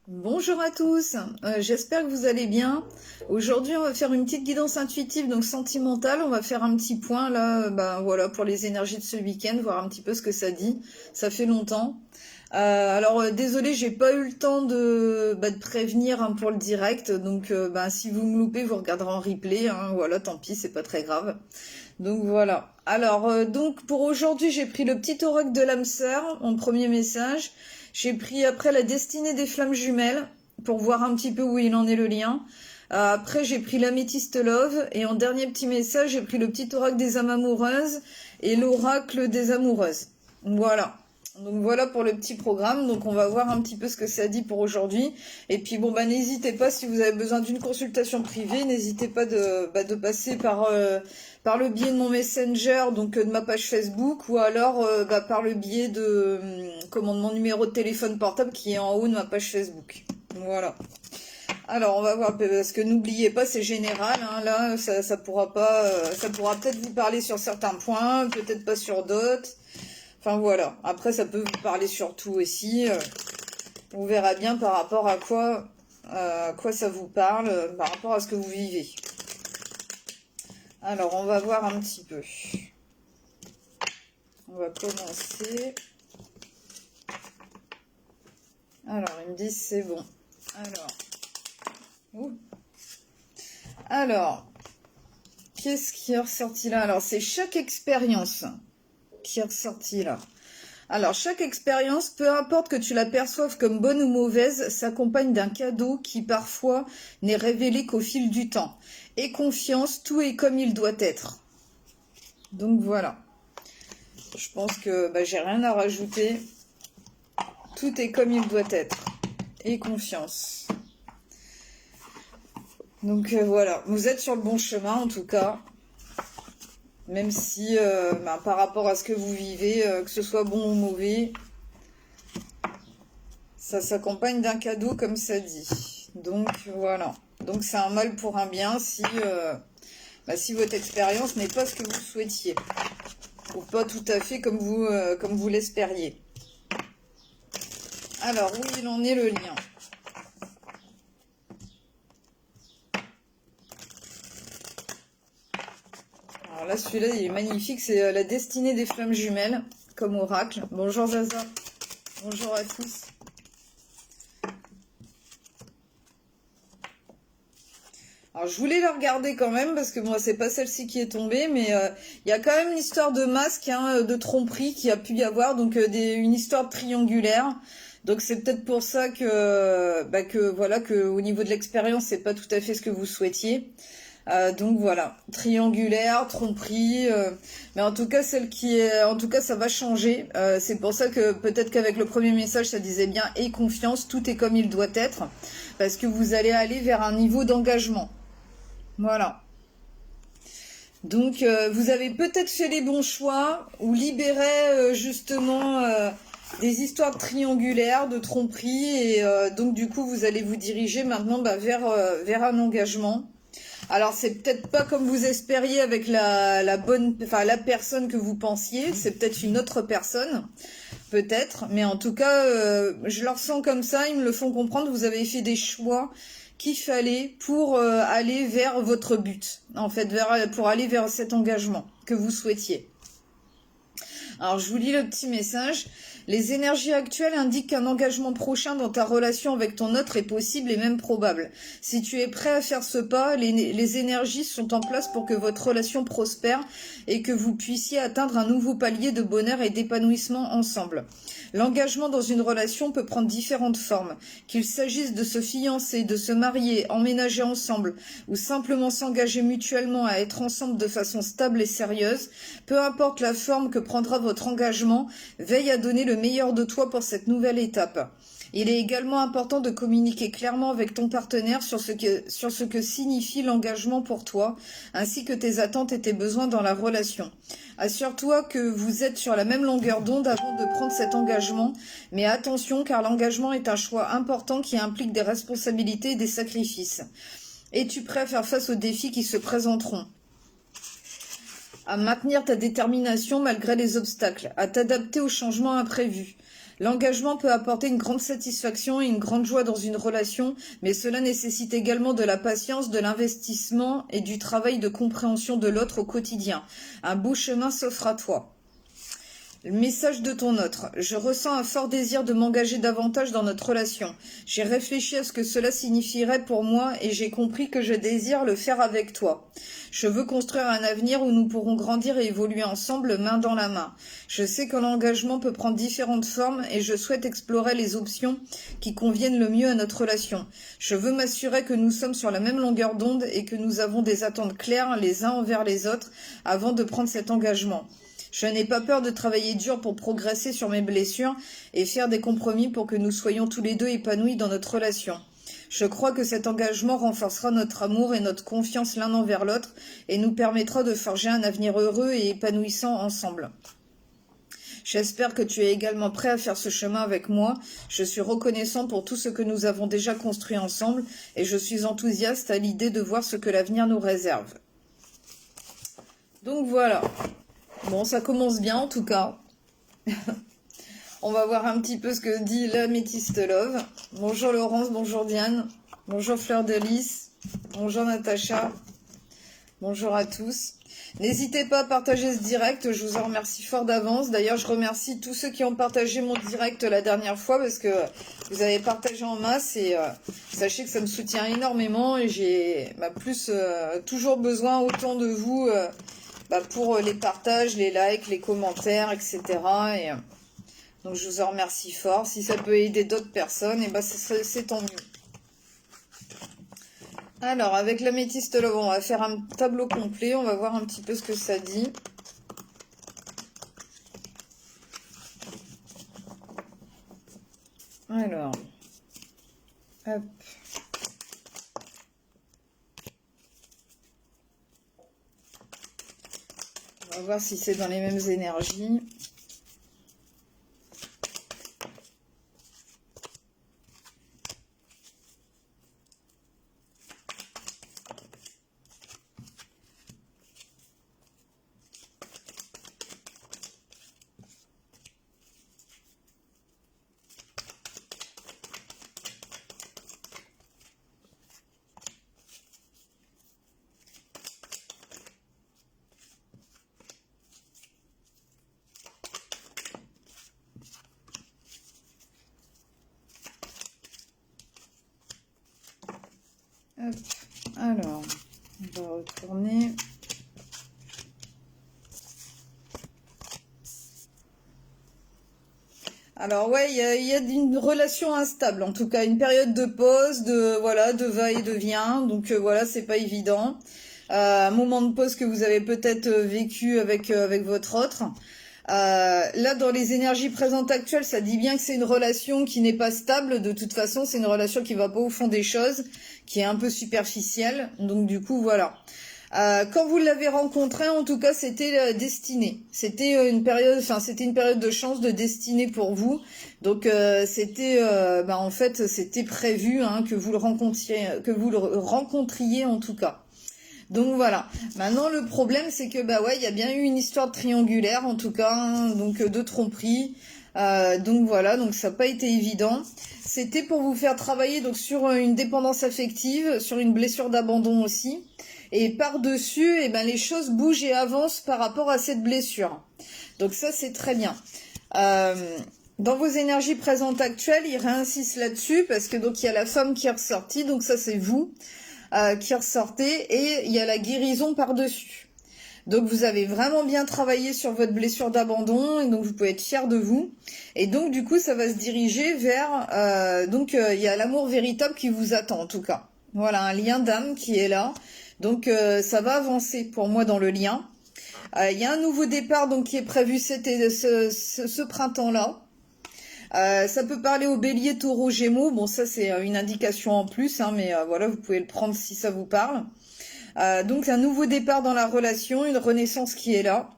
Bonjour à tous, j'espère que vous allez bien. Aujourd'hui, on va faire une petite guidance intuitive, donc sentimentale. On va faire un petit point là, voilà, pour les énergies de ce week-end, voir un petit peu ce que ça dit. Ça fait longtemps. Désolé, j'ai pas eu le temps de prévenir hein, pour le direct. Donc, si vous me loupez, vous regarderez en replay. Hein, voilà, tant pis, c'est pas très grave. Donc voilà. Donc pour aujourd'hui, j'ai pris le petit oracle de l'âme sœur en premier message. J'ai pris après la destinée des flammes jumelles pour voir un petit peu où il en est le lien. Après, j'ai pris l'améthyste love et en dernier petit message, j'ai pris le petit oracle des âmes amoureuses et l'oracle des amoureuses. Voilà. Donc voilà pour le petit programme. Donc on va voir un petit peu ce que ça dit pour aujourd'hui. Et puis n'hésitez pas si vous avez besoin d'une consultation privée, n'hésitez pas de passer par le biais de mon Messenger, donc de ma page Facebook, ou alors par le biais de mon numéro de téléphone portable qui est en haut de ma page Facebook. Voilà. Alors on va voir parce que n'oubliez pas c'est général. Hein, là ça pourra pas, ça pourra peut-être vous parler sur certains points, peut-être pas sur d'autres. Enfin voilà. Après ça peut vous parler sur tout aussi. On verra bien par rapport à quoi ça vous parle, par rapport à ce que vous vivez. Alors, on va voir un petit peu. On va commencer. Alors, ils me disent c'est bon. Alors, qu'est-ce qui est ressorti là? Alors, c'est chaque expérience qui est ressorti là. Alors, chaque expérience, peu importe que tu la perçoives comme bonne ou mauvaise, s'accompagne d'un cadeau qui parfois n'est révélé qu'au fil du temps. Et confiance, tout est comme il doit être. Donc voilà. Je pense que j'ai rien à rajouter. Tout est comme il doit être. Et confiance. Donc voilà, vous êtes sur le bon chemin en tout cas. Même si par rapport à ce que vous vivez, que ce soit bon ou mauvais, ça s'accompagne d'un cadeau comme ça dit. Donc voilà. Donc c'est un mal pour un bien si votre expérience n'est pas ce que vous souhaitiez. Ou pas tout à fait comme vous l'espériez. Alors, où il en est le lien? Alors là, celui-là, il est magnifique. C'est la destinée des flammes jumelles, comme oracle. Bonjour Zaza. Bonjour à tous. Alors, je voulais la regarder quand même, parce que moi, c'est pas celle-ci qui est tombée, mais il y a quand même une histoire de masque, hein, de tromperie qui a pu y avoir, donc une histoire triangulaire. Donc c'est peut-être pour ça que au niveau de l'expérience, c'est pas tout à fait ce que vous souhaitiez. Donc voilà, triangulaire, tromperie, mais en tout cas ça va changer. C'est pour ça que peut-être qu'avec le premier message ça disait bien et confiance, tout est comme il doit être, parce que vous allez aller vers un niveau d'engagement. Voilà. Donc vous avez peut-être fait les bons choix ou libéré justement des histoires triangulaires, de tromperie, et donc du coup vous allez vous diriger maintenant vers un engagement. Alors c'est peut-être pas comme vous espériez avec la personne que vous pensiez, c'est peut-être une autre personne, peut-être, mais en tout cas je leur sens comme ça, ils me le font comprendre, vous avez fait des choix qu'il fallait pour aller vers votre but, en fait, pour aller vers cet engagement que vous souhaitiez. Alors je vous lis le petit message. Les énergies actuelles indiquent qu'un engagement prochain dans ta relation avec ton autre est possible et même probable. Si tu es prêt à faire ce pas, les énergies sont en place pour que votre relation prospère et que vous puissiez atteindre un nouveau palier de bonheur et d'épanouissement ensemble. L'engagement dans une relation peut prendre différentes formes, qu'il s'agisse de se fiancer, de se marier, emménager ensemble ou simplement s'engager mutuellement à être ensemble de façon stable et sérieuse. Peu importe la forme que prendra votre engagement, veille à donner le meilleur de toi pour cette nouvelle étape. Il est également important de communiquer clairement avec ton partenaire sur ce que signifie l'engagement pour toi, ainsi que tes attentes et tes besoins dans la relation. Assure-toi que vous êtes sur la même longueur d'onde avant de prendre cet engagement, mais attention car l'engagement est un choix important qui implique des responsabilités et des sacrifices. Es-tu prêt à faire face aux défis qui se présenteront ? À maintenir ta détermination malgré les obstacles, à t'adapter aux changements imprévus, L'engagement peut apporter une grande satisfaction et une grande joie dans une relation, mais cela nécessite également de la patience, de l'investissement et du travail de compréhension de l'autre au quotidien. Un beau chemin s'offre à toi. Le message de ton autre. Je ressens un fort désir de m'engager davantage dans notre relation. J'ai réfléchi à ce que cela signifierait pour moi et j'ai compris que je désire le faire avec toi. Je veux construire un avenir où nous pourrons grandir et évoluer ensemble main dans la main. Je sais que l'engagement peut prendre différentes formes et je souhaite explorer les options qui conviennent le mieux à notre relation. Je veux m'assurer que nous sommes sur la même longueur d'onde et que nous avons des attentes claires les uns envers les autres avant de prendre cet engagement. Je n'ai pas peur de travailler dur pour progresser sur mes blessures et faire des compromis pour que nous soyons tous les deux épanouis dans notre relation. Je crois que cet engagement renforcera notre amour et notre confiance l'un envers l'autre et nous permettra de forger un avenir heureux et épanouissant ensemble. J'espère que tu es également prêt à faire ce chemin avec moi. Je suis reconnaissant pour tout ce que nous avons déjà construit ensemble et je suis enthousiaste à l'idée de voir ce que l'avenir nous réserve. Donc voilà. Bon, ça commence bien en tout cas. On va voir un petit peu ce que dit l'Améthyste Love. Bonjour Laurence, bonjour Diane, bonjour Fleur de Lys, bonjour Natacha, bonjour à tous. N'hésitez pas à partager ce direct, je vous en remercie fort d'avance. D'ailleurs, je remercie tous ceux qui ont partagé mon direct la dernière fois parce que vous avez partagé en masse et sachez que ça me soutient énormément et j'ai toujours besoin autant de vous pour les partages, les likes, les commentaires, etc. Et donc je vous en remercie fort. Si ça peut aider d'autres personnes, et c'est tant mieux. Alors, avec l'améthyste love, on va faire un tableau complet. On va voir un petit peu ce que ça dit. Alors, hop. On va voir si c'est dans les mêmes énergies. Hop. Alors, on va retourner. Alors ouais, il y a une relation instable, en tout cas une période de pause, de va et de vient, donc voilà, c'est pas évident. Un moment de pause que vous avez peut-être vécu avec votre autre. Là, dans les énergies présentes actuelles, ça dit bien que c'est une relation qui n'est pas stable. De toute façon, c'est une relation qui va pas au fond des choses, qui est un peu superficielle. Donc du coup, voilà. Quand vous l'avez rencontré, en tout cas, c'était destiné. C'était une période de chance, de destinée pour vous. Donc en fait, c'était prévu que vous le rencontriez en tout cas. Donc voilà. Maintenant le problème c'est que il y a bien eu une histoire triangulaire en tout cas, donc de tromperie. Donc voilà, donc ça n'a pas été évident. C'était pour vous faire travailler donc sur une dépendance affective, sur une blessure d'abandon aussi. Et par-dessus, les choses bougent et avancent par rapport à cette blessure. Donc ça c'est très bien. Dans vos énergies présentes actuelles, il réinsiste là-dessus parce que donc il y a la femme qui est ressortie, donc ça c'est vous. Qui ressortait et il y a la guérison par-dessus. Donc vous avez vraiment bien travaillé sur votre blessure d'abandon et donc vous pouvez être fier de vous. Et donc du coup ça va se diriger vers il y a l'amour véritable qui vous attend en tout cas. Voilà, un lien d'âme qui est là. Donc ça va avancer pour moi dans le lien. Il y a un nouveau départ donc qui est prévu ce printemps-là. Ça peut parler aux béliers, taureaux, gémeaux. Bon, ça, c'est une indication en plus, mais voilà, vous pouvez le prendre si ça vous parle. Donc, un nouveau départ dans la relation, une renaissance qui est là.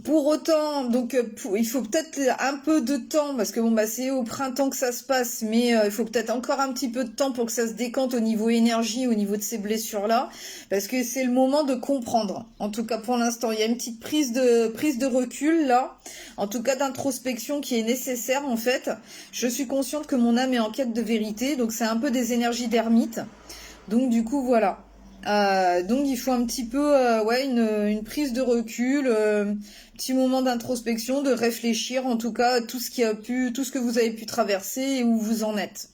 Pour autant, donc il faut peut-être un peu de temps, parce que bon bah c'est au printemps que ça se passe, mais il faut peut-être encore un petit peu de temps pour que ça se décante au niveau énergie, au niveau de ces blessures-là, parce que c'est le moment de comprendre. En tout cas pour l'instant, il y a une petite prise de recul là, en tout cas d'introspection qui est nécessaire en fait. Je suis consciente que mon âme est en quête de vérité, donc c'est un peu des énergies d'ermite. Donc du coup voilà. Donc il faut un petit peu ouais une prise de recul, petit moment d'introspection, de réfléchir en tout cas à tout ce tout ce que vous avez pu traverser et où vous en êtes.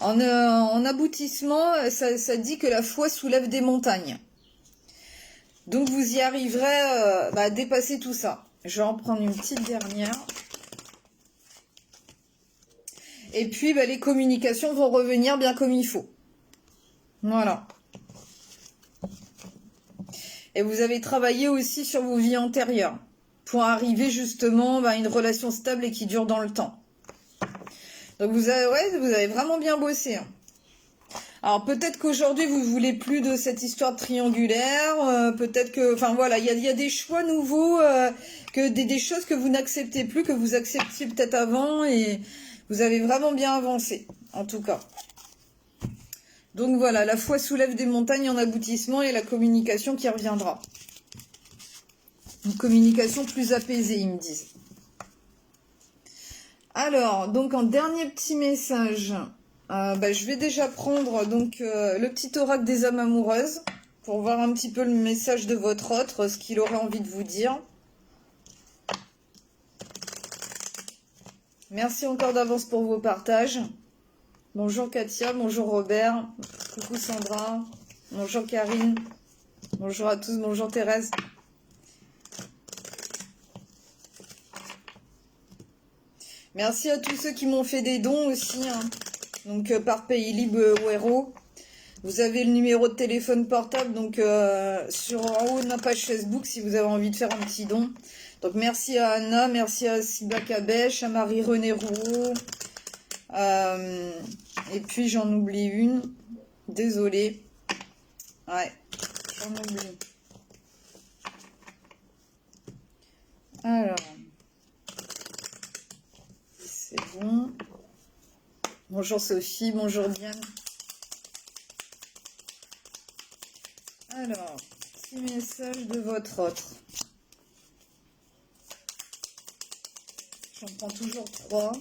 En aboutissement, ça dit que la foi soulève des montagnes. Donc vous y arriverez à dépasser tout ça. Je vais en prendre une petite dernière. Et puis les communications vont revenir bien comme il faut. Voilà. Et vous avez travaillé aussi sur vos vies antérieures pour arriver justement à une relation stable et qui dure dans le temps. Donc vous avez vraiment bien bossé. Hein. Alors peut-être qu'aujourd'hui vous voulez plus de cette histoire triangulaire, peut-être que, enfin voilà, il y a des choix nouveaux, que des choses que vous n'acceptez plus, que vous acceptiez peut-être avant, et vous avez vraiment bien avancé, en tout cas. Donc voilà, la foi soulève des montagnes en aboutissement et la communication qui reviendra. Une communication plus apaisée, ils me disent. Alors, donc en dernier petit message, je vais déjà prendre donc le petit oracle des âmes amoureuses pour voir un petit peu le message de votre autre, ce qu'il aurait envie de vous dire. Merci encore d'avance pour vos partages. Bonjour Katia, bonjour Robert, coucou Sandra, bonjour Karine, bonjour à tous, bonjour Thérèse. Merci à tous ceux qui m'ont fait des dons aussi, hein. Donc par Paylib ou Hero. Vous avez le numéro de téléphone portable donc en haut de ma page Facebook si vous avez envie de faire un petit don. Donc merci à Anna, merci à Siba Kabesh, à Marie-Renée Rouault. Et puis j'en oublie une. Désolée. Ouais, j'en oublie. Alors. C'est bon. Bonjour Sophie, bonjour Diane. Alors, petit message de votre autre. J'en prends toujours 3.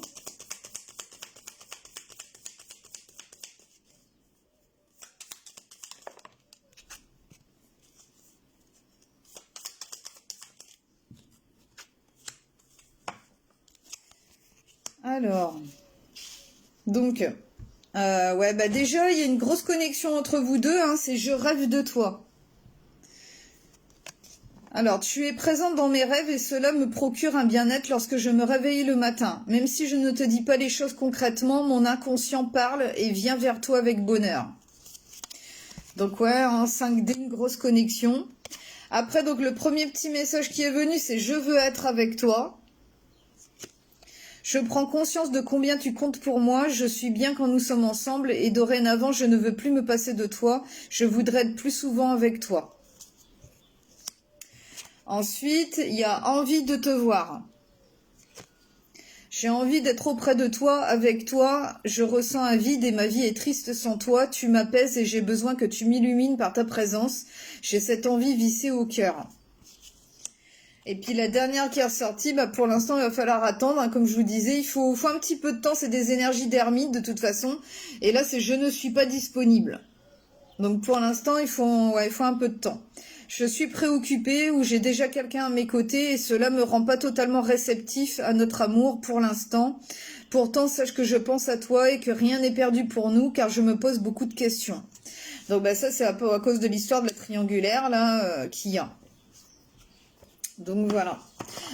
Alors, donc, déjà, il y a une grosse connexion entre vous deux, hein, c'est « Je rêve de toi ». Alors, tu es présente dans mes rêves et cela me procure un bien-être lorsque je me réveille le matin. Même si je ne te dis pas les choses concrètement, mon inconscient parle et vient vers toi avec bonheur. Donc ouais, en 5D, une grosse connexion. Après, donc le premier petit message qui est venu, c'est « Je veux être avec toi ». Je prends conscience de combien tu comptes pour moi, je suis bien quand nous sommes ensemble et dorénavant je ne veux plus me passer de toi, je voudrais être plus souvent avec toi. Ensuite, il y a envie de te voir. J'ai envie d'être auprès de toi, avec toi, je ressens un vide et ma vie est triste sans toi, tu m'apaises et j'ai besoin que tu m'illumines par ta présence, j'ai cette envie vissée au cœur. Et puis la dernière qui est ressortie, pour l'instant il va falloir attendre, hein, comme je vous disais, il faut un petit peu de temps, c'est des énergies d'ermite de toute façon, et là c'est je ne suis pas disponible. Donc pour l'instant il faut un peu de temps. Je suis préoccupée ou j'ai déjà quelqu'un à mes côtés et cela me rend pas totalement réceptif à notre amour pour l'instant. Pourtant sache que je pense à toi et que rien n'est perdu pour nous car je me pose beaucoup de questions. Donc ça c'est un peu à cause de l'histoire de la triangulaire là qu'il y a. Donc voilà.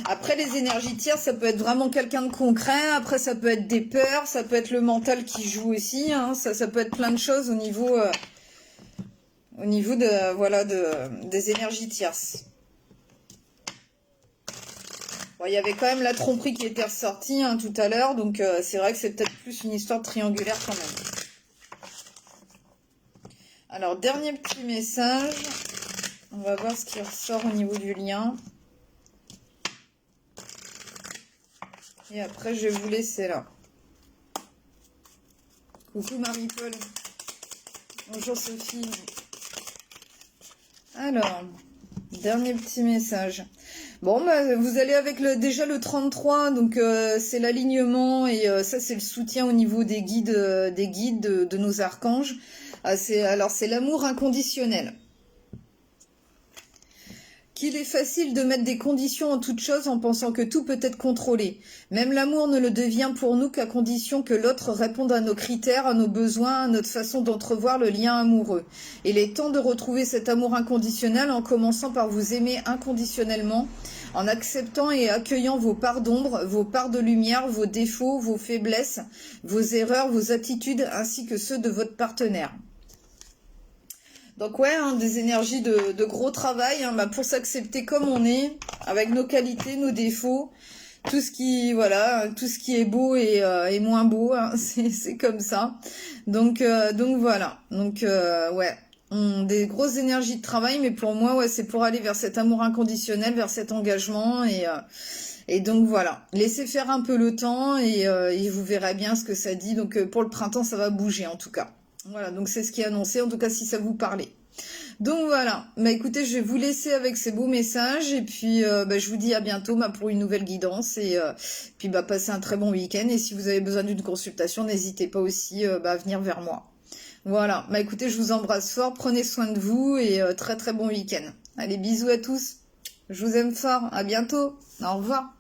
Après les énergies tierces, ça peut être vraiment quelqu'un de concret. Après ça peut être des peurs, ça peut être le mental qui joue aussi. Hein. Ça peut être plein de choses au niveau des énergies tierces. Bon, il y avait quand même la tromperie qui était ressortie hein, tout à l'heure, donc c'est vrai que c'est peut-être plus une histoire triangulaire quand même. Alors dernier petit message. On va voir ce qui ressort au niveau du lien. Et après, je vais vous laisser là. Coucou Marie-Paul. Bonjour Sophie. Alors, dernier petit message. Bon, bah, vous allez avec déjà le 33, donc c'est l'alignement et ça c'est le soutien au niveau des guides, de nos archanges. Alors c'est l'amour inconditionnel. Qu'il est facile de mettre des conditions en toute chose en pensant que tout peut être contrôlé. Même l'amour ne le devient pour nous qu'à condition que l'autre réponde à nos critères, à nos besoins, à notre façon d'entrevoir le lien amoureux. Il est temps de retrouver cet amour inconditionnel en commençant par vous aimer inconditionnellement, en acceptant et accueillant vos parts d'ombre, vos parts de lumière, vos défauts, vos faiblesses, vos erreurs, vos attitudes, ainsi que ceux de votre partenaire. Donc ouais, hein, des énergies de gros travail, hein, bah, pour s'accepter comme on est, avec nos qualités, nos défauts, tout ce qui est beau et moins beau, hein, c'est comme ça. Donc voilà. Donc ouais, des grosses énergies de travail, mais pour moi ouais, c'est pour aller vers cet amour inconditionnel, vers cet engagement et donc voilà, laissez faire un peu le temps et vous verrez bien ce que ça dit. Donc pour le printemps, ça va bouger en tout cas. Voilà, donc c'est ce qui est annoncé, en tout cas si ça vous parlait. Donc voilà, bah écoutez, je vais vous laisser avec ces beaux messages et puis bah, je vous dis à bientôt pour une nouvelle guidance et puis bah passez un très bon week-end et si vous avez besoin d'une consultation, n'hésitez pas aussi à venir vers moi. Voilà, bah écoutez, je vous embrasse fort, prenez soin de vous et très très bon week-end. Allez, bisous à tous, je vous aime fort, à bientôt, au revoir.